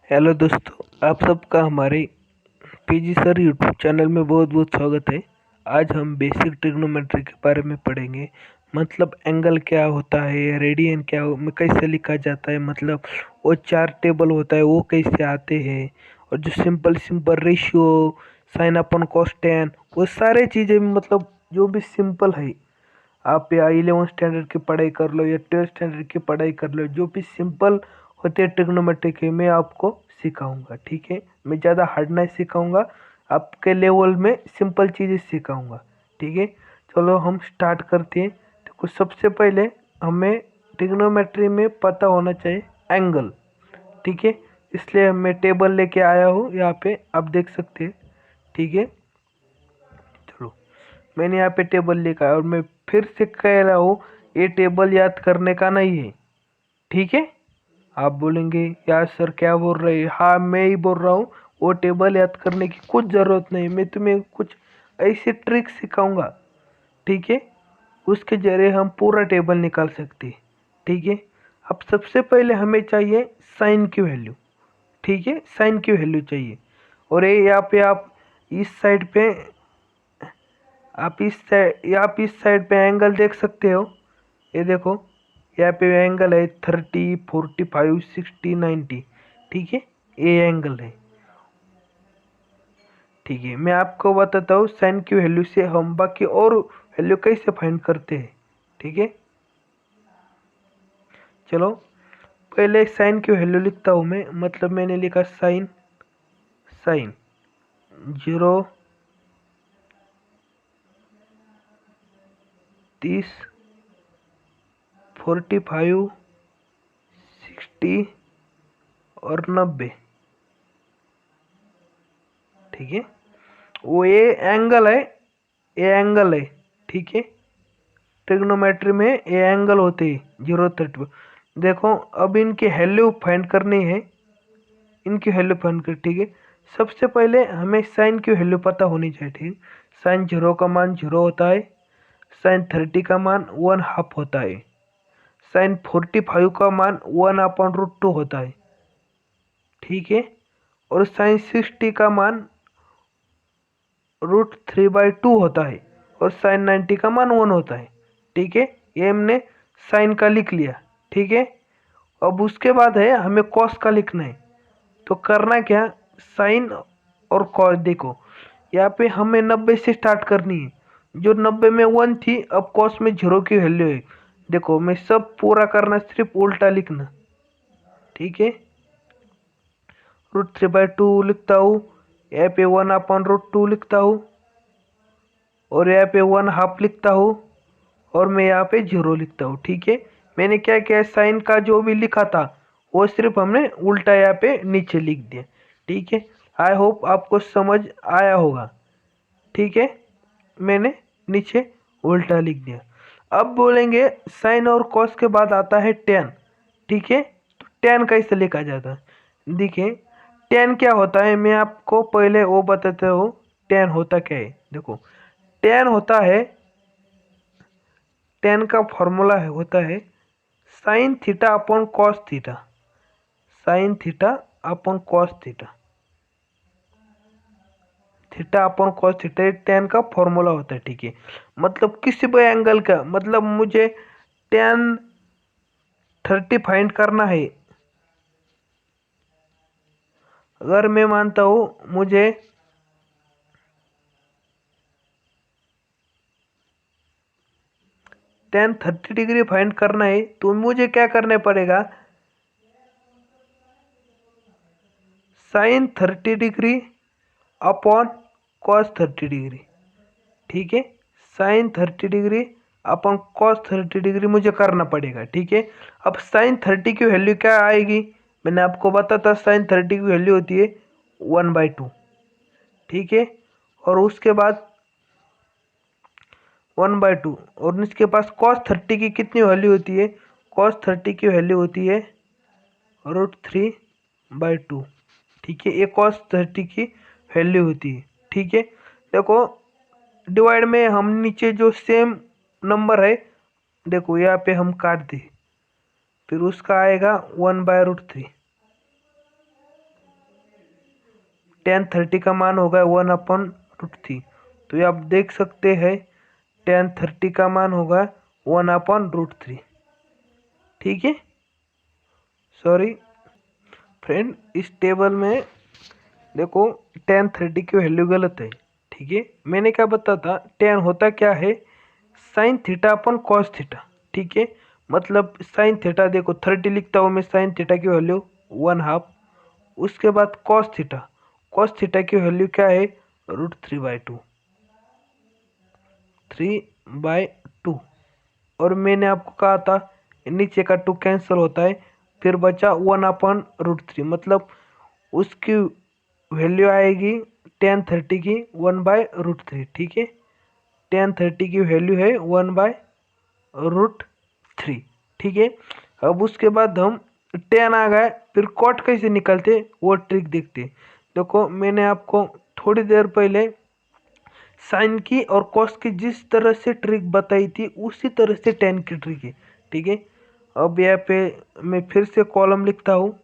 Hello दोस्तों, आप सबका हमारे पीजी सर यूट्यूब चैनल में बहुत बहुत स्वागत है। आज हम बेसिक ट्रिग्नोमेट्री के बारे में पढ़ेंगे। मतलब एंगल क्या होता है, रेडियन में कैसे लिखा जाता है, मतलब वो चार टेबल होता है वो कैसे आते हैं, और जो सिंपल सिंपल रेशियो, साइन अपन कॉस टेन, वो सारे चीज़ें मतलब जो भी सिंपल है। आप या 11 स्टैंडर्ड की पढ़ाई कर लो या 12 स्टैंडर्ड की पढ़ाई कर लो, जो भी सिंपल होते हैं ट्रिग्नोमेट्री के मैं आपको सिखाऊंगा। ठीक है, मैं ज़्यादा हार्ड नहीं सिखाऊंगा, आपके लेवल में सिंपल चीज़ें सिखाऊंगा। ठीक है, चलो हम स्टार्ट करते हैं। तो सबसे पहले हमें ट्रिग्नोमेट्री में पता होना चाहिए एंगल। ठीक है, इसलिए मैं टेबल लेके आया हूँ, यहाँ पे आप देख सकते हैं। ठीक है, चलो मैंने यहाँ पे टेबल लिखा है और मैं फिर से कह रहा हूँ, ये टेबल याद करने का नहीं है। ठीक है, आप बोलेंगे यार सर क्या बोल रहे हैं। हाँ, मैं ही बोल रहा हूँ, वो टेबल याद करने की कुछ ज़रूरत नहीं। मैं तुम्हें कुछ ऐसी ट्रिक सिखाऊंगा, ठीक है, उसके जरिए हम पूरा टेबल निकाल सकते हैं। ठीक है, अब सबसे पहले हमें चाहिए साइन की वैल्यू। ठीक है, साइन की वैल्यू चाहिए। और ये यहाँ पे आप इस साइड पे आप इस साइड पे एंगल देख सकते हो। ये देखो, यहाँ पे एंगल है 30, 45, 60, 90। ठीक है, ये एंगल है। ठीक है, मैं आपको बताता हूँ साइन की वैल्यू से हम बाकी और वैल्यू कैसे फाइंड करते हैं। ठीक है, चलो पहले साइन की वैल्यू लिखता हूँ मैं। मतलब मैंने लिखा साइन साइन 0, 30, 45, 60 और 90। ठीक है, वो ये एंगल है, ये एंगल है। ठीक है, ट्रिग्नोमेट्री में ये एंगल होते हैं 0, 30। देखो, अब इनकी वैल्यू फाइंड करनी है, इनकी वैल्यू फाइंड कर। ठीक है, सबसे पहले हमें साइन की वैल्यू पता होनी चाहिए। ठीक, साइन 0 का मान 0 होता है, साइन 30 का मान 1/2 होता है, साइन 45 का मान 1/√2 होता है। ठीक है, और साइन 60 का मान √3/2 होता है, और साइन 90 का मान 1 होता है। ठीक है, ये हमने साइन का लिख लिया। ठीक है, अब उसके बाद है हमें कॉस का लिखना है। तो करना क्या, साइन और कॉस। देखो, यहाँ पे हमें 90 से स्टार्ट करनी है। जो 90 में 1 थी, अब कॉस में 0 की वैल्यू है। देखो, मैं सब पूरा करना, सिर्फ उल्टा लिखना। ठीक है, √3/2 लिखता हूँ, यहाँ पे 1/√2 लिखता हूँ, और यहाँ पे 1/2 लिखता हूँ, और मैं यहाँ पे 0 लिखता हूँ। ठीक है, मैंने क्या किया, साइन का जो भी लिखा था वो सिर्फ हमने उल्टा यहाँ पे नीचे लिख दिया। ठीक है, आई होप आपको समझ आया होगा। ठीक है, मैंने नीचे उल्टा लिख दिया। अब बोलेंगे साइन और कॉस के बाद आता है टेन। ठीक है, तो टेन कैसे लिखा जाता है। देखिए, टेन क्या होता है, मैं आपको पहले वो बताता हूँ टेन होता क्या है। देखो, टेन होता है, टेन का फॉर्मूला होता है sine theta upon cos theta. Sine theta upon cos theta, theta upon cos theta, ten का फॉर्मूला होता है। ठीक है, मतलब किसी भी एंगल का, मतलब मुझे टेन 30 फाइंड करना है। अगर मैं मानता हूँ मुझे टेन 30 डिग्री फाइंड करना है, तो मुझे क्या करने पड़ेगा, sine 30 degree upon cos 30 degree. ठीक है, sine 30 degree upon cos 30 degree मुझे करना पड़ेगा। ठीक है, अब साइन 30 की वैल्यू क्या आएगी, मैंने आपको बताया साइन 30 की वैल्यू होती है 1/2। ठीक है, और उसके बाद 1/2, और इसके पास कॉस 30 की कितनी वैल्यू होती है, कॉस 30 की वैल्यू होती है √3/2। ठीक है, ये कॉस 30 की वैल्यू होती है। ठीक है, देखो, डिवाइड में हम नीचे जो सेम नंबर है, देखो यहाँ पे हम काट दे, फिर उसका आएगा 1/√3। tan 30 का मान होगा 1/√3। तो ये आप देख सकते हैं tan 30 का मान होगा 1/√3। ठीक है, सॉरी फ्रेंड, इस टेबल में देखो tan 30 की वैल्यू गलत है। ठीक है, मैंने क्या बताया था, tan होता क्या है sin θ/cos θ। ठीक है, मतलब sin θ, देखो 30 लिखता हूँ मैं, sin θ की वैल्यू 1/2। उसके बाद cos θ की वैल्यू क्या है √3/2, 3/2। और मैंने आपको कहा था नीचे का 2 कैंसिल होता है, फिर बचा 1/√3, मतलब उसकी वैल्यू आएगी tan 30 की 1/√3। ठीक है, tan 30 की वैल्यू है 1/√3। ठीक है, अब उसके बाद हम tan आ गए, फिर cot कैसे निकलते वो ट्रिक देखते। देखो मैंने आपको थोड़ी देर पहले साइन की और कॉस की जिस तरह से ट्रिक बताई थी उसी तरह से tan की ट्रिक है। ठीक है, अब यहाँ पे मैं फिर से कॉलम लिखता हूँ।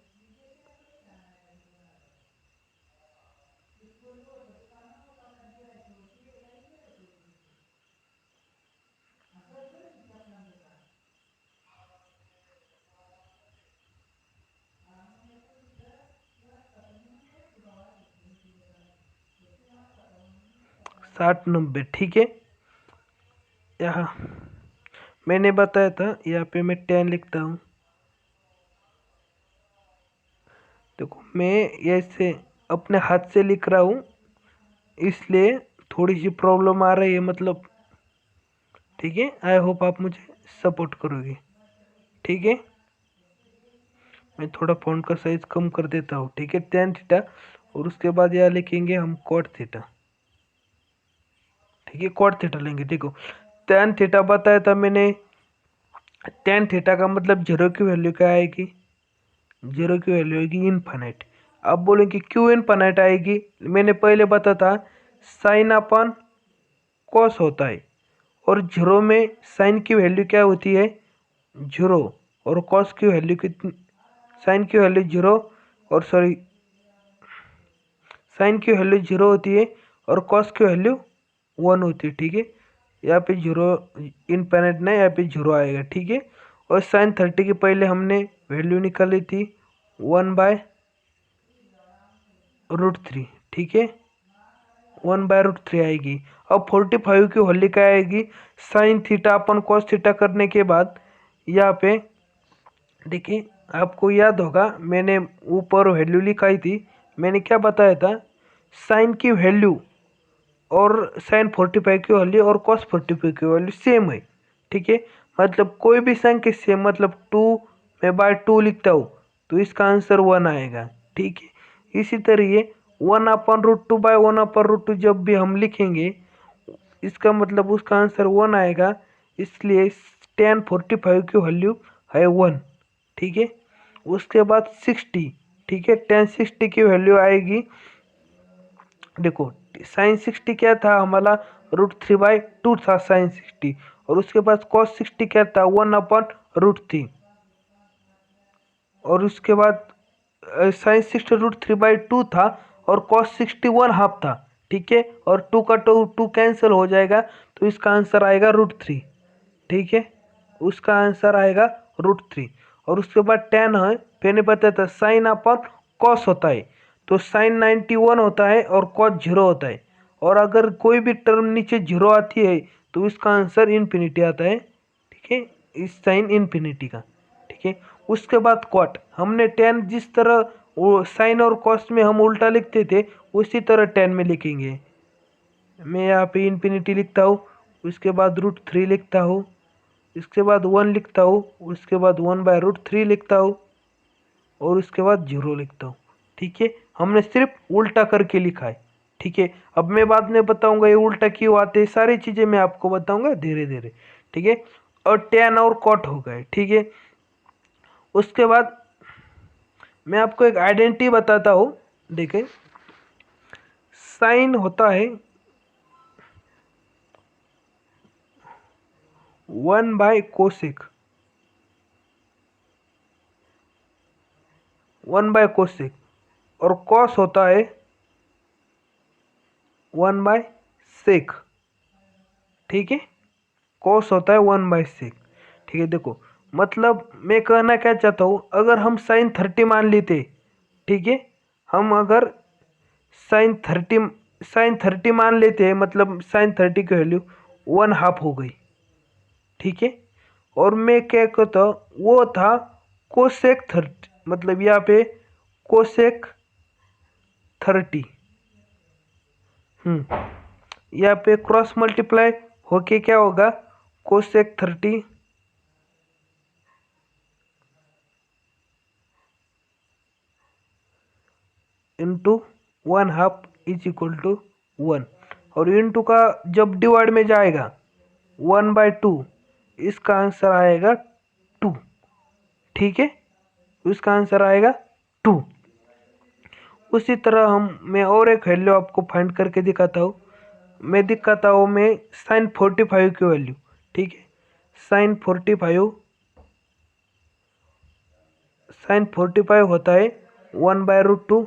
साठ 90। ठीक है, यहाँ मैंने बताया था, यहाँ पे मैं 10 लिखता हूँ। देखो मैं ऐसे अपने हाथ से लिख रहा हूँ, इसलिए थोड़ी सी प्रॉब्लम आ रही है, मतलब ठीक है। आई होप आप मुझे सपोर्ट करोगे। ठीक है, मैं थोड़ा फ़ॉन्ट का साइज कम कर देता हूँ। ठीक है, tan θ, और उसके बाद यहाँ लिखेंगे हम cot θ। ठीक है, cot θ लेंगे। देखो tan θ बताया था मैंने, tan θ का मतलब जीरो की वैल्यू क्या आएगी, जीरो की वैल्यू आएगी इनफाइनाइट। अब बोलेंगे क्यों इनफाइनाइट आएगी, मैंने पहले बताया था साइन अपन कॉस होता है, और जीरो में साइन की वैल्यू क्या होती है जीरो, और कॉस की वैल्यू कितनी, साइन की वैल्यू जीरो, और सॉरी साइन की वैल्यू जीरो होती है और कॉस की वैल्यू 1 होती है। ठीक है, यहाँ पे जीरो इनफाइनाइट नहीं, यहाँ पे जीरो आएगा। ठीक है, और sin 30 की पहले हमने वैल्यू निकाली थी 1/√3। ठीक है, 1/√3 आएगी। अब 45 की वैल्यू क्या आएगी, sin θ/cos θ करने के बाद यहाँ पे देखिए आपको याद होगा मैंने ऊपर वैल्यू लिखाई थी, मैंने क्या बताया था, साइन की वैल्यू और sin 45 की वैल्यू और cos 45 की वैल्यू सेम है। ठीक है, मतलब कोई भी संख्या सेम, मतलब 2 मैं बाय 2 लिखता हूँ तो इसका आंसर 1 आएगा। ठीक है, इसी तरह ये 1/√2 जब भी हम लिखेंगे इसका मतलब उसका आंसर 1 आएगा, इसलिए tan 45 की वैल्यू है 1। ठीक है, उसके बाद 60। ठीक है, tan 60 की वैल्यू आएगी, देखो sin 60 क्या था हमारा √3/2 था sin 60, और उसके बाद cos 60 क्या था 1/√3, और उसके बाद sin 60 √3/2 था और cos 60 1/2 था। ठीक है, और 2 का 2 कैंसिल हो जाएगा, तो इसका आंसर आएगा √3। ठीक है, उसका आंसर आएगा √3। और उसके बाद tan है, मैंने बताया था साइन अपन कॉस होता है, तो साइन 91 होता है और कॉस 0 होता है, और अगर कोई भी टर्म नीचे 0 आती है तो इसका आंसर इन्फिनिटी आता है। ठीक है, इस साइन इन्फिनिटी का। ठीक है, उसके बाद कॉट, हमने tan जिस तरह वो साइन और कॉस में हम उल्टा लिखते थे उसी तरह tan में लिखेंगे। मैं यहाँ पे इन्फिनिटी लिखता हूँ, उसके बाद √3 लिखता हूँ, इसके बाद 1 लिखता हूँ, उसके बाद 1/√3 लिखता हूँ, और उसके बाद 0 लिखता हूँ। ठीक है, हमने सिर्फ उल्टा करके लिखा है। ठीक है, अब मैं बाद में बताऊंगा ये उल्टा क्यों आते हैं, सारी चीज़ें मैं आपको बताऊंगा धीरे धीरे। ठीक है, और tan और cot हो गए। ठीक है, उसके बाद मैं आपको एक आइडेंटिटी बताता हूँ। देखें, साइन होता है 1/कोसेक, 1/कोसेक, और कॉस होता है 1/sec, ठीक है। कॉस होता है 1/sec, ठीक है। देखो मतलब मैं कहना क्या चाहता हूँ, अगर हम sin 30 मान लेते, ठीक है, हम अगर sin 30 मान लेते हैं, मतलब sin 30 की वैल्यू 1/2 हो गई, ठीक है। और मैं क्या कहता हूँ, वो था कोसेक 30, मतलब यहाँ पे कोसेक 30, यहाँ पे क्रॉस मल्टीप्लाई होके क्या होगा, cosec 30 into 1/2 is equal to 1, और इंटू का जब डिवाइड में जाएगा 1/2, इसका आंसर आएगा 2, ठीक है। इसका आंसर आएगा 2। उसी तरह मैं और एक वैल्यू आपको फाइंड करके दिखाता हूँ। मैं दिखाता हूँ मैं sin 45 की वैल्यू, ठीक है। sin 45 होता है 1/√2।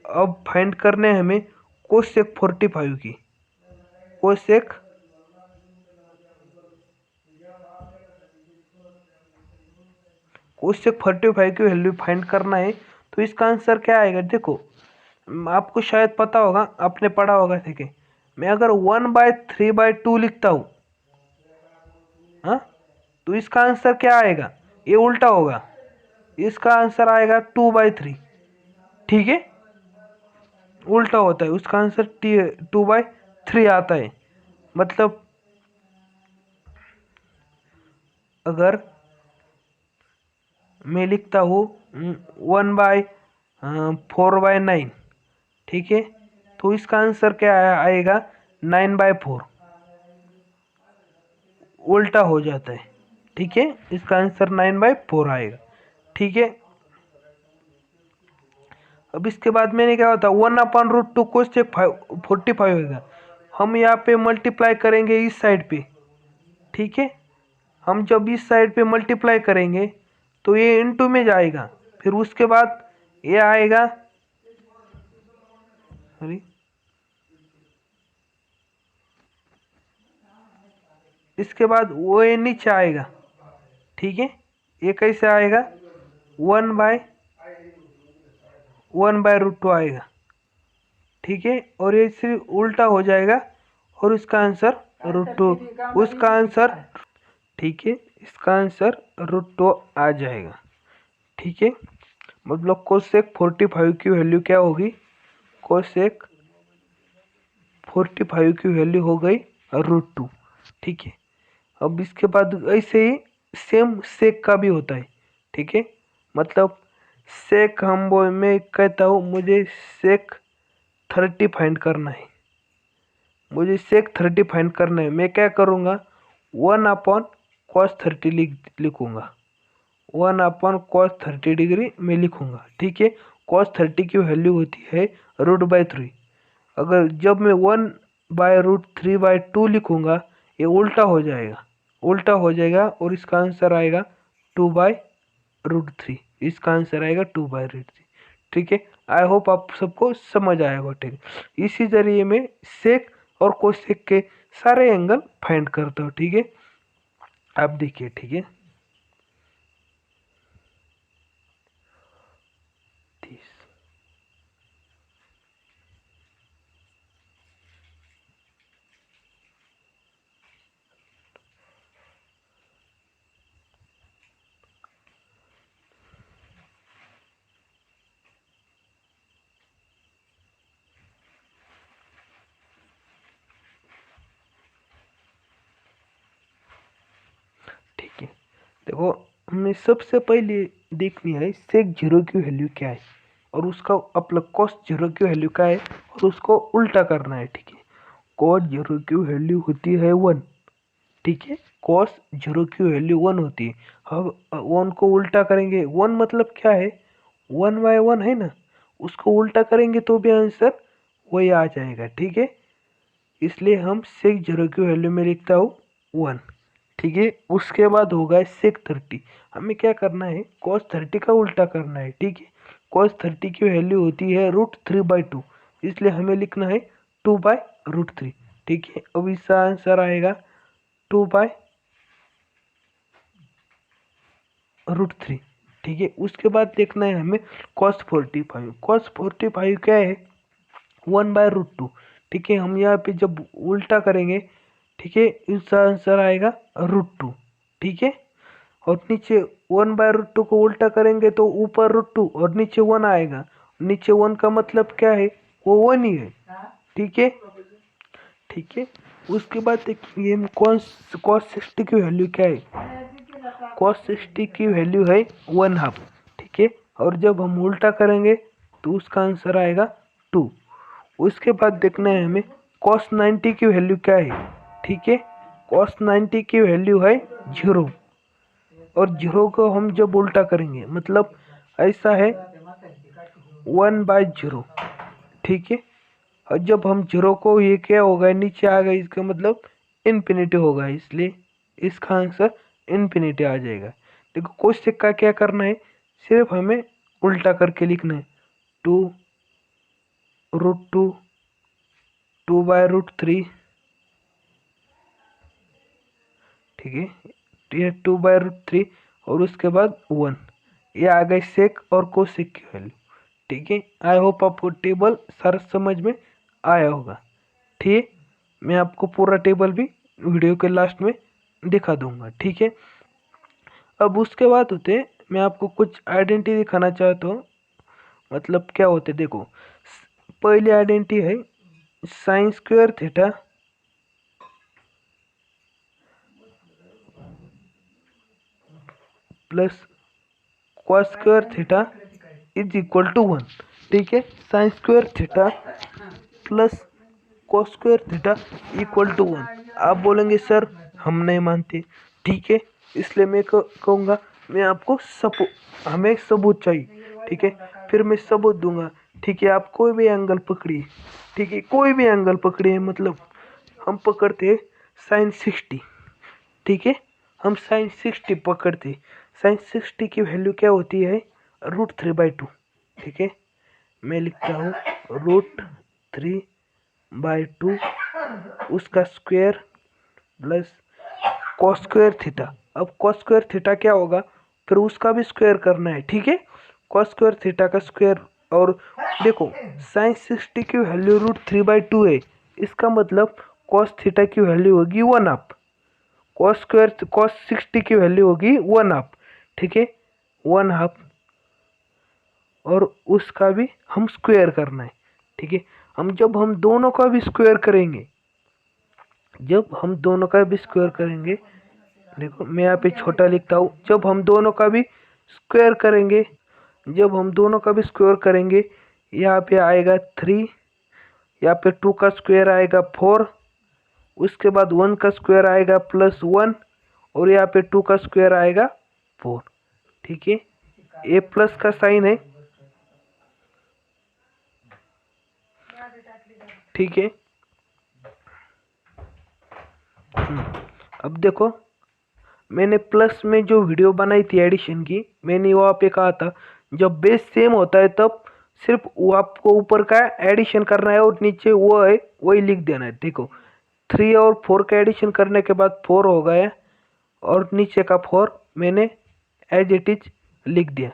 अब फाइंड करने हैं हमें कोसेक 45 की, कोसेक 45 की वैल्यू फाइंड करना है। तो इसका आंसर क्या आएगा, देखो आपको शायद पता होगा, आपने पढ़ा होगा, ठीक है। मैं अगर 1/3/2 लिखता हूँ, हाँ, तो इसका आंसर क्या आएगा, ये उल्टा होगा, इसका आंसर आएगा 2/3, ठीक है। उल्टा होता है, उसका आंसर 2/3 आता है। मतलब अगर मैं लिखता हूँ 1/4/9, ठीक है, तो इसका आंसर क्या आएगा, 9/4, उल्टा हो जाता है, ठीक है। इसका आंसर 9/4 आएगा, ठीक है। अब इसके बाद मैंने क्या होता, 1/√2 कोसेक 45 होगा। हम यहाँ पे मल्टीप्लाई करेंगे इस साइड पे, ठीक है। हम जब इस साइड पे मल्टीप्लाई करेंगे तो ये इनटू में जाएगा, फिर उसके बाद ये आएगा, सॉरी, इसके बाद वो ये नीचे आएगा, ठीक है। ये कैसे आएगा, 1/√2 आएगा, ठीक है। और ये सिर्फ उल्टा हो जाएगा और इसका आंसर √2, उसका आंसर, ठीक है, इसका आंसर √2 आ जाएगा, ठीक है। मतलब कोसेक 45 की वैल्यू क्या होगी, कोसेक 45 की वैल्यू हो गई √2, ठीक है। अब इसके बाद ऐसे ही सेम सेक का भी होता है, ठीक है। मतलब सेक मैं कहता हूँ मुझे सेक 30 फाइंड करना है, मुझे सेक 30 फाइंड करना है। मैं क्या करूँगा, 1/cos 30 लिखूँगा, 1/cos 30 डिग्री में लिखूँगा, ठीक है। cos 30 की वैल्यू होती है √3। अगर जब मैं 1/√3/2 लिखूँगा, ये उल्टा हो जाएगा, उल्टा हो जाएगा, और इसका आंसर आएगा 2/√3, इसका आंसर आएगा 2/√3, ठीक है। आई होप आप सबको समझ आया होगा, ठीक है। इसी जरिए मैं सेक और कोसेक के सारे एंगल फाइंड करता हूँ, ठीक है। आप देखिए, ठीक है। 30, ठीक है। देखो हमें सबसे पहले देखनी है सेक 0 की वैल्यू क्या है, और उसका मतलब कॉस 0 की वैल्यू क्या है, और उसको उल्टा करना है, ठीक है। कॉस 0 की वैल्यू होती है 1, ठीक है। कॉस 0 की वैल्यू 1 होती है। अब 1 को उल्टा करेंगे, 1 मतलब क्या है, 1/1 है ना, उसको उल्टा करेंगे तो भी आंसर वही आ जाएगा, ठीक है। इसलिए हम सेक 0 की वैल्यू में लिखता हूँ 1, ठीक है। उसके बाद होगा सेक 30, हमें क्या करना है, cos 30 का उल्टा करना है, ठीक है। cos 30 की वैल्यू होती है √3/2, इसलिए हमें लिखना है 2/√3। ठीक है, अब इसका आंसर आएगा 2/√3। ठीक है, उसके बाद देखना है हमें cos 45। cos 45 क्या है? 1/√2। ठीक है, हम यहाँ पे जब उल्टा करेंगे, ठीक है, इसका आंसर आएगा √2। ठीक है, और नीचे 1/√2 को उल्टा करेंगे तो ऊपर √2 और नीचे 1 आएगा। नीचे 1 का मतलब क्या है? वो 1 ही है। ठीक है, ठीक है, उसके बाद देखिए cos 60 की वैल्यू क्या है? cos 60 की वैल्यू है 1/2। ठीक है, और जब हम उल्टा करेंगे तो उसका आंसर आएगा 2। उसके बाद देखना है हमें cos 90 की वैल्यू क्या है? ठीक है, cos 90 की वैल्यू है 0, और 0 को हम जब उल्टा करेंगे मतलब ऐसा है 1/0। ठीक है, और जब हम 0 को ये क्या होगा, नीचे आ गया, इसका मतलब इन्फिनिटी होगा, इसलिए इसका आंसर इन्फिनिटी आ जाएगा। देखो क्वेश्चन का क्या करना है, सिर्फ हमें उल्टा करके लिखना है 2√2 2/√3। ठीक है, ये 2/√3 और उसके बाद 1, ये आ गए सेक और कोसेक की वैल्यू। ठीक है, आई होप आपको टेबल सारा समझ में आया होगा। ठीक, मैं आपको पूरा टेबल भी वीडियो के लास्ट में दिखा दूंगा। ठीक है, अब उसके बाद होते हैं, मैं आपको कुछ आइडेंटिटी दिखाना चाहता हूँ, मतलब क्या होते देखो। पहली आइडेंटिटी है sine square theta plus cos square theta is equal to 1। ठीक है, sine square theta plus cos square theta equal to 1। आप बोलेंगे सर हम नहीं मानते। ठीक है, इसलिए मैं कहूँगा मैं आपको हमें सबूत चाहिए। ठीक है, फिर मैं सबूत दूंगा। ठीक है, आप कोई भी एंगल पकड़िए। ठीक है, कोई भी एंगल पकड़िए, मतलब हम पकड़ते हैं साइन 60। ठीक है, हम साइन 60 पकड़ते। साइन 60 की वैल्यू क्या होती है? √3/2। ठीक है, मैं लिखता हूँ √3/2 उसका square plus cos square theta. अब कॉस स्क्वायर थीटा क्या होगा? फिर उसका भी स्क्वायर करना है। ठीक है, कॉस स्क्वायर थीटा का स्क्वायर। और देखो साइन 60 की वैल्यू √3/2 है, इसका मतलब कॉस थीटा की वैल्यू होगी 1/2। कॉस 60 की वैल्यू होगी 1/2। ठीक है, 1/2 और उसका भी हम स्क्वायर करना है। ठीक है, जब हम दोनों का भी स्क्वायर करेंगे, देखो मैं यहाँ पे छोटा लिखता हूँ। जब हम दोनों का भी स्क्वायर करेंगे, यहाँ पे आएगा 3, यहाँ पे 2 का स्क्वायर आएगा 4, उसके बाद 1 का स्क्वायर आएगा +1, और यहाँ पे 2 का स्क्वायर आएगा 4। ठीक है, ये प्लस का साइन है। ठीक है, अब देखो मैंने प्लस में जो वीडियो बनाई थी एडिशन की, मैंने वहाँ पे कहा था जब बेस सेम होता है तब सिर्फ वो आपको ऊपर का एडिशन करना है और नीचे वो है वही लिख देना है। देखो 3 और 4 का एडिशन करने के बाद 4 हो गया और नीचे का 4 मैंने एज इट इज लिख दिया।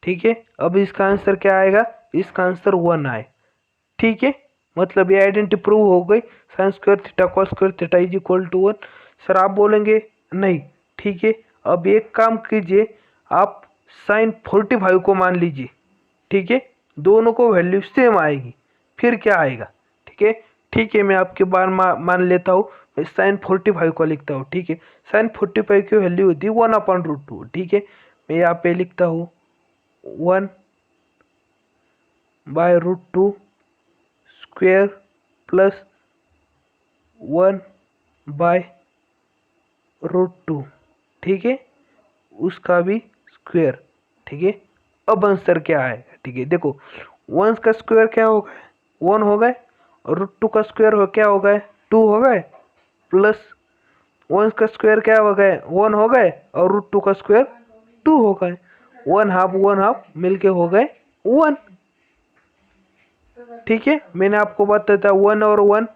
ठीक है, अब इसका आंसर क्या आएगा? इसका आंसर 1 आए। ठीक है, मतलब ये आइडेंटिटी प्रूव हो गई। Sine square theta cos square theta is equal to 1। Sir आप बोलेंगे नहीं। ठीक है, अब एक काम कीजिए, आप साइन 45 को मान लीजिए। ठीक है, दोनों को वैल्यू सेम आएगी, फिर क्या आएगा? ठीक है, ठीक है, मैं आपके बार मान लेता हूँ। मैं साइन 45 को लिखता हूँ। ठीक है, साइन 45 की वैल्यू होती है 1/√2। ठीक है, मैं यहाँ पे लिखता हूँ 1/√2 स्क्वायर प्लस 1/√2। ठीक है, उसका भी स्क्वायर। ठीक है, अब आंसर क्या आएगा? ठीक है, देखो 1 का स्क्वायर क्या हो गया? 1 हो गए, और √2 का स्क्वायर हो क्या हो गए? 2 हो गए, प्लस 1 का स्क्वायर क्या हो गए? 1 हो गए, और √2 का स्क्वायर 2 हो गए। 1/2 1/2 मिलके हो गए 1। ठीक है, मैंने आपको बताया था 1 और 1,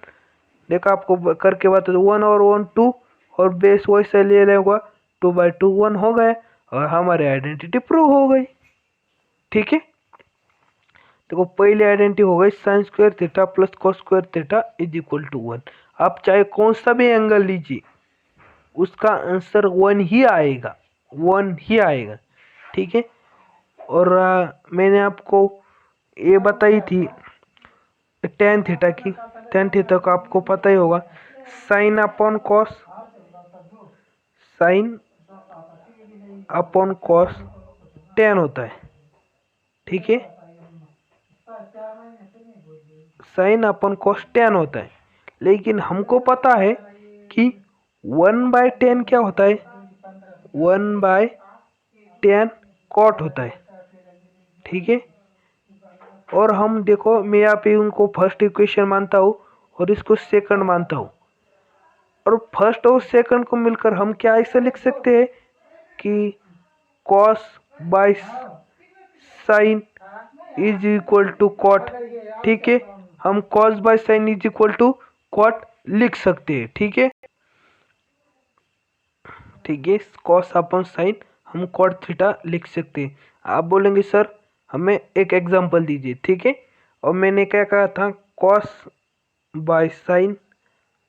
देखा आपको करके बताया 1 और 1 2, और बेस वैसे ले लेगा 2/2 1 हो गए और हमारी आइडेंटिटी प्रूव हो गई। ठीक है, देखो पहली आइडेंटिटी हो गई sine square theta plus cos square theta is equal to 1। आप चाहे कौन सा भी एंगल लीजिए उसका आंसर 1 ही आएगा, 1 ही आएगा। ठीक है, और मैंने आपको ये बताई थी टेन थीटा की, टेन थीटा को आपको पता ही होगा sine upon cos, sine upon cos tan होता है। ठीक है, साइन अपॉन कॉस टेन होता है, लेकिन हमको पता है कि 1/10 क्या होता है, 1/10 कॉट होता है। ठीक है, और हम देखो मैं यहाँ पे उनको फर्स्ट इक्वेशन मानता हूँ और इसको सेकंड मानता हूँ, और फर्स्ट और सेकंड को मिलकर हम क्या ऐसा लिख सकते हैं कि cos by sine is equal to cot. ठीक है, हम cos by sine is equal to cot लिख सकते हैं। ठीक है, ठीक है, कॉस अपॉन साइन हम कॉट थीटा लिख सकते हैं। आप बोलेंगे सर हमें एक एग्जांपल दीजिए। ठीक है, और मैंने क्या कहा था, cos by sine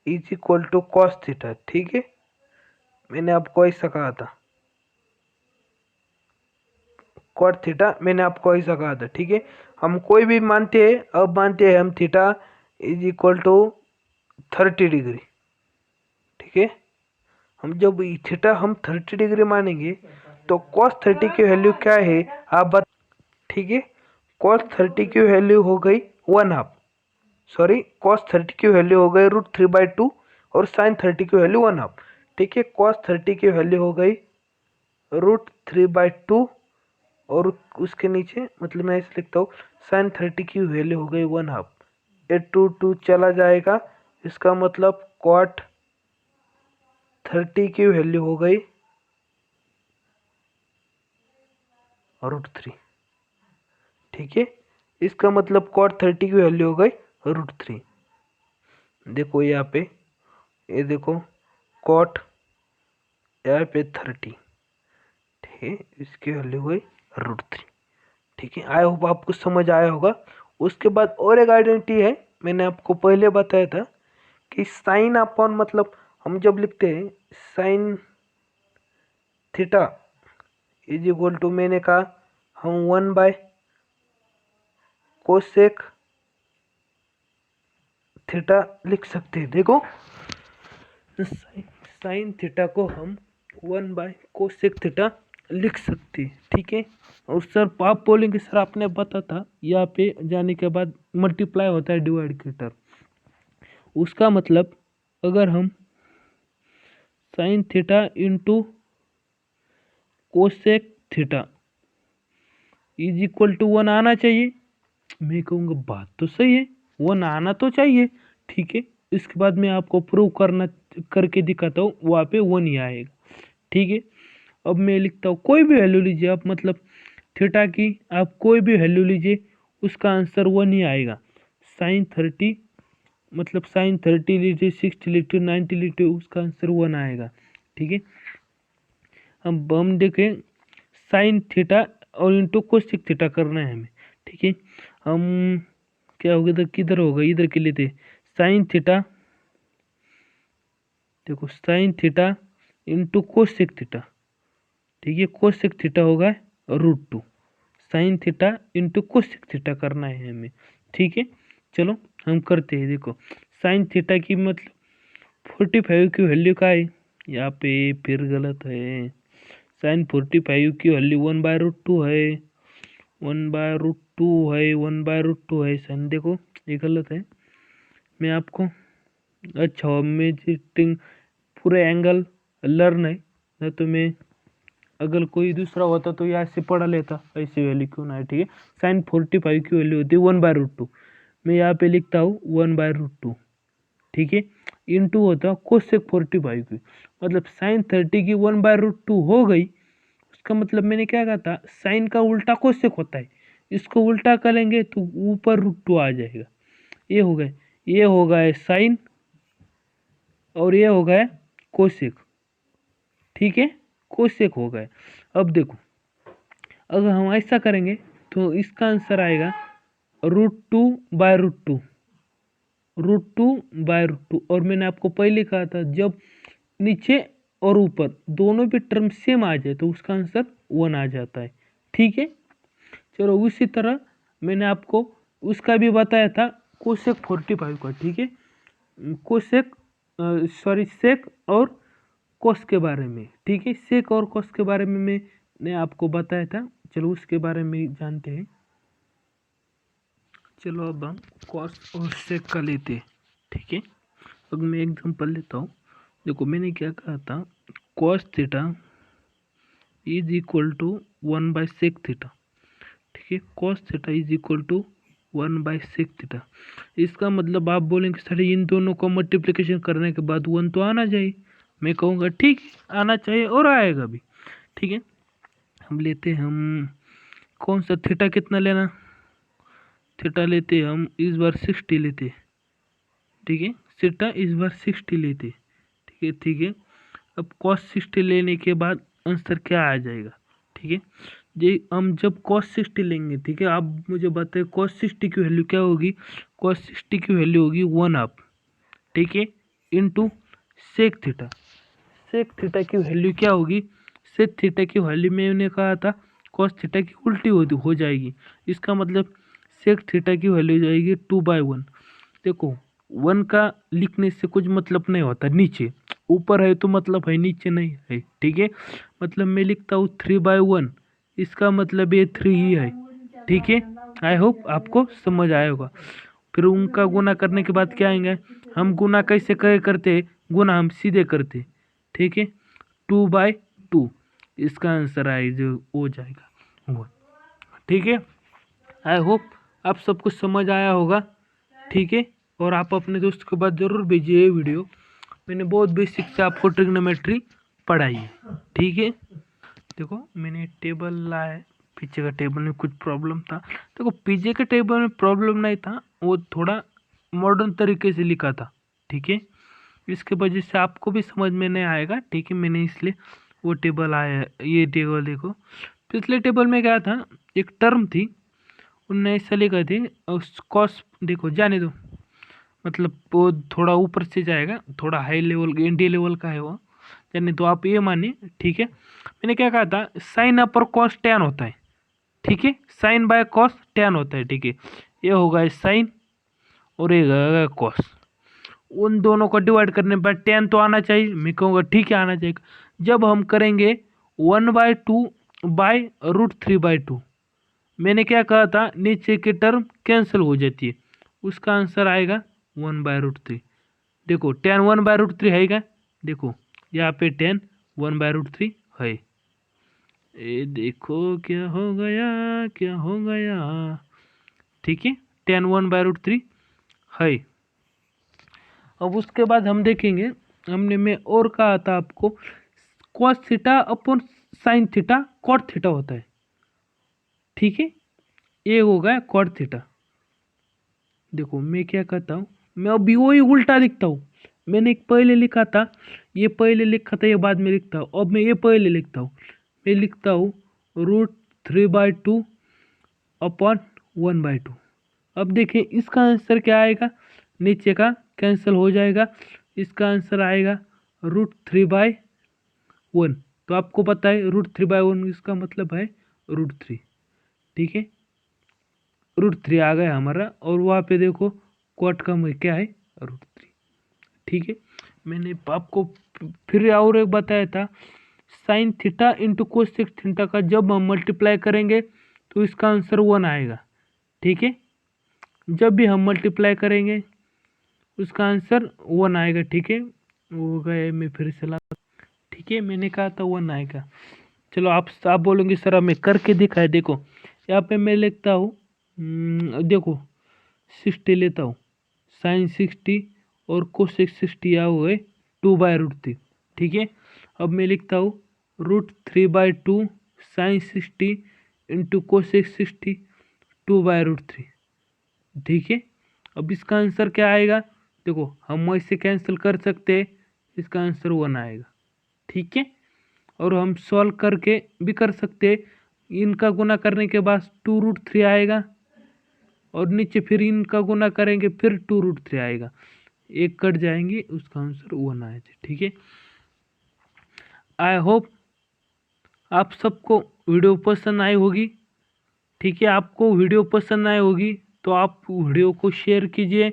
is equal to cos theta. ठीक है, मैंने आपको ऐसा कहा था, कॉट थीटा मैंने आपको ऐसा कहा था। ठीक है, हम कोई भी मानते हैं, अब मानते हैं हम theta is equal to 30 degree. ठीक है, हम जब थीटा हम 30 डिग्री मानेंगे तो cos 30 की वैल्यू क्या है आप बता। ठीक है, cos 30 की वैल्यू हो गई 1/2, सॉरी cos 30 की वैल्यू हो गई √3/2 और sin 30 की वैल्यू 1/2। ठीक है, cos 30 की वैल्यू हो गई √3/2 और उसके नीचे मतलब मैं ऐसे लिखता हूँ sin 30 की वैल्यू हो गई 1/2। ये 2 चला जाएगा, इसका मतलब cot 30 की वैल्यू हो गई √3। ठीक है, इसका मतलब cot 30 की वैल्यू हो गई √3। देखो यहाँ पे, ये देखो cot यहाँ पे 30, ठीक है, इसकी वैल्यू हुई √3। ठीक है, आई होप आपको समझ आया होगा। उसके बाद और एक आइडेंटिटी है, मैंने आपको पहले बताया था कि साइन अपॉन मतलब हम जब लिखते हैं sine theta is equal to, मैंने कहा हम 1/कोसेक थीटा लिख सकते हैं। देखो साइन थीटा को हम 1/कोसेक थीटा लिख सकते हैं। ठीक है, और सर आप बोलेंगे सर आपने बता था यहाँ पे जाने के बाद मल्टीप्लाई होता है डिवाइड की तरफ, उसका मतलब अगर हम sine theta into cosec theta is equal to 1 आना चाहिए, मैं कहूँगा बात तो सही है, 1 आना तो चाहिए। ठीक है, इसके बाद मैं आपको प्रूव करके दिखाता हूँ, वहाँ पे 1 ही आएगा। ठीक है, अब मैं लिखता हूँ कोई भी वैल्यू लीजिए आप, मतलब थीटा की आप कोई भी वैल्यू लीजिए उसका आंसर 1 ही आएगा। साइन 30 मतलब साइन 30 लीजिए, 60 लीजिए, 90 लीजिए, उसका आंसर 1 आएगा। ठीक है, अब हम देखें साइन थीटा और इंटू कोसेक थीटा करना है हमें। ठीक है, हम क्या होगा, इधर किधर होगा, इधर के लिए थे साइन थीटा, देखो sign theta into cosec theta. ठीक है, कोसेक थीटा होगा √2, sign theta into cosec theta करना है हमें। ठीक है, चलो हम करते हैं। देखो साइन थीटा की मतलब 45 की वैल्यू का है, यहाँ पे फिर गलत है, साइन 45 की वैल्यू 1/√2 है, 1/√2 है, 1/√2 है। साइन देखो ये गलत है, मैं आपको अच्छा मेजिटिंग पूरे एंगल लर्न है ना, तो मैं अगर कोई दूसरा होता तो यहाँ से पढ़ा लेता, ऐसी वैल्यू क्यों ना है। ठीक है, साइन 45 की वैल्यू होती है 1/√2, मैं यहाँ पे लिखता हूँ 1/√2। ठीक है, इंटू होता है कोसेक 45 की, मतलब साइन 30 की 1/√2 हो गई, उसका मतलब मैंने क्या कहा था, साइन का उल्टा कोसेक होता है, इसको उल्टा करेंगे तो ऊपर √2 आ जाएगा। ये हो गए, ये हो गया साइन और ये हो गया कोसेक। ठीक है, कोसेक हो गए। अब देखो, अगर हम ऐसा करेंगे तो इसका आंसर आएगा √2/√2, √2/√2। और मैंने आपको पहले कहा था जब नीचे और ऊपर दोनों भी टर्म सेम आ जाए तो उसका आंसर 1 आ जाता है। ठीक है, चलो उसी तरह मैंने आपको उसका भी बताया था कोसेक 45 का। ठीक है, कोसेक सेक और कोस के बारे में। ठीक है, सेक और कोस के बारे में मैंने आपको बताया था। चलो उसके बारे में जानते हैं। चलो अब हम कॉस और सेक का लेते हैं। ठीक है, अब मैं एग्जांपल लेता हूँ। देखो मैंने क्या कहा था, cos theta is equal to 1/सेक थीटा। ठीक है, cos theta is equal to 1/सेक थीटा। इसका मतलब आप बोलेंगे सर इन दोनों को मल्टीप्लिकेशन करने के बाद 1 तो आना चाहिए। मैं कहूँगा ठीक आना चाहिए और आएगा भी। ठीक है, हम लेते हैं, हम कौन सा थीटा कितना लेना, थीटा लेते हैं हम इस बार 60 लेते। ठीक है, थीटा इस बार 60 लेते। ठीक है, ठीक है। अब cos 60 लेने के बाद आंसर क्या आ जाएगा। ठीक है जी, हम जब cos 60 लेंगे, ठीक है, आप मुझे बताइए cos 60 की वैल्यू क्या होगी। cos 60 की वैल्यू होगी 1/2। ठीक है, into sec theta. Sec theta की वैल्यू क्या होगी, सेक थीटा की वैल्यू मैंने कहा था cos थीटा की उल्टी हो जाएगी। इसका मतलब सेक थीटा की वैल्यू जाएगी 2/1। देखो 1 का लिखने से कुछ मतलब नहीं होता, नीचे ऊपर है तो मतलब है, नीचे नहीं है। ठीक है, मतलब मैं लिखता हूँ 3/1, इसका मतलब ये 3 ही है। ठीक है, आई होप आपको समझ आया होगा। फिर उनका गुना करने के बाद क्या आएंगे, हम गुना कैसे करते, गुना हम सीधे करते। ठीक है, 2/2 इसका आंसर आए जो हो जाएगा वो। ठीक है, आई होप आप सबको समझ आया होगा। ठीक है, और आप अपने दोस्त के बाद ज़रूर भेजिए ये वीडियो। मैंने बहुत बेसिक से आपको ट्रिग्नोमेट्री पढ़ाई है। ठीक है, देखो मैंने टेबल लाया है, पीछे का टेबल में कुछ प्रॉब्लम था। देखो पीछे के टेबल में प्रॉब्लम नहीं था, वो थोड़ा मॉडर्न तरीके से लिखा था। ठीक है, इसके वजह से आपको भी समझ में नहीं आएगा। ठीक है, मैंने इसलिए वो टेबल आया, ये टेबल देखो। पिछले टेबल में क्या था, एक टर्म थी, उनने ऐसा लिखा थी कॉस, देखो जाने दो, मतलब वो थोड़ा ऊपर से जाएगा, थोड़ा हाई लेवल इंडिया लेवल का है वो, यानी तो आप ये मानिए। ठीक है, मैंने क्या कहा था, साइन अपर कॉस टैन होता है। ठीक है, साइन बाय कॉस टैन होता है। ठीक है, ये होगा साइन और ये होगा कॉस। उन दोनों को डिवाइड करने पर टैन तो आना चाहिए, मैं कहूँगा ठीक है आना चाहिए। जब हम करेंगे 1/2/√3/2, मैंने क्या कहा था, नीचे की टर्म कैंसिल हो जाती है, उसका आंसर आएगा 1/√3। देखो टैन 1/√3 है क्या, देखो यहाँ पे टैन 1/√3 है। ये देखो क्या हो गया, क्या हो गया। ठीक है, टैन 1/√3 है। अब उसके बाद हम देखेंगे, हमने मैं और कहा था आपको cos theta upon sine theta cot theta होता है। ठीक है, ये होगा कॉट थीटा। देखो मैं क्या कहता हूँ, मैं अभी वही उल्टा लिखता हूँ। मैंने एक पहले लिखा था, ये पहले लिखा था, ये बाद में लिखता हूँ। अब मैं ये पहले लिखता हूँ, मैं लिखता हूँ √3/2 अपॉन 1/2। अब देखें इसका आंसर क्या आएगा, नीचे का कैंसिल हो जाएगा, इसका आंसर आएगा √3/1। तो आपको पता है √3/1 इसका मतलब है √3। ठीक है, √3 आ गया हमारा, और वहाँ पे देखो कॉट का क्या है √3। ठीक है, मैंने आपको फिर और एक बताया था, sign theta into cosec theta का जब हम मल्टीप्लाई करेंगे तो इसका आंसर 1 आएगा। ठीक है, जब भी हम मल्टीप्लाई करेंगे उसका आंसर 1 आएगा। ठीक है, वो गए, मैं फिर से ला। ठीक है, मैंने कहा था 1 आएगा। चलो आप बोलोगे सर हमें करके दिखाए, देखो यहाँ पे मैं लिखता हूँ, देखो 60 लेता हूँ, साइन 60 और कोसेक 60 या हुए 2/√3। ठीक है, अब मैं लिखता हूँ √3/2 साइन 60 इंटू कोसेक 60 2/√3। ठीक है, अब इसका आंसर क्या आएगा? देखो हम ऐसे कैंसिल कर सकते हैं, इसका आंसर 1 आएगा। ठीक है, और हम सॉल्व करके भी कर सकते हैं। इनका गुना करने के बाद 2√3 आएगा और नीचे फिर इनका गुना करेंगे फिर 2√3 आएगा। एक कट जाएंगे, उसका आंसर 1 आएगा। ठीक है, आई होप आप सबको वीडियो पसंद आई होगी। ठीक है, आपको वीडियो पसंद आई होगी तो आप वीडियो को शेयर कीजिए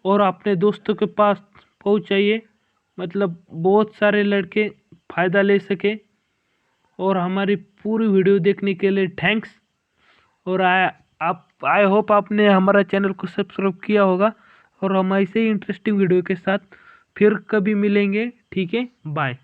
और अपने दोस्तों के पास पहुंचाइए, मतलब बहुत सारे लड़के फ़ायदा ले सके। और हमारी पूरी वीडियो देखने के लिए थैंक्स। और आई होप आपने हमारा चैनल को सब्सक्राइब किया होगा और हम ऐसे ही इंटरेस्टिंग वीडियो के साथ फिर कभी मिलेंगे। ठीक है, बाय।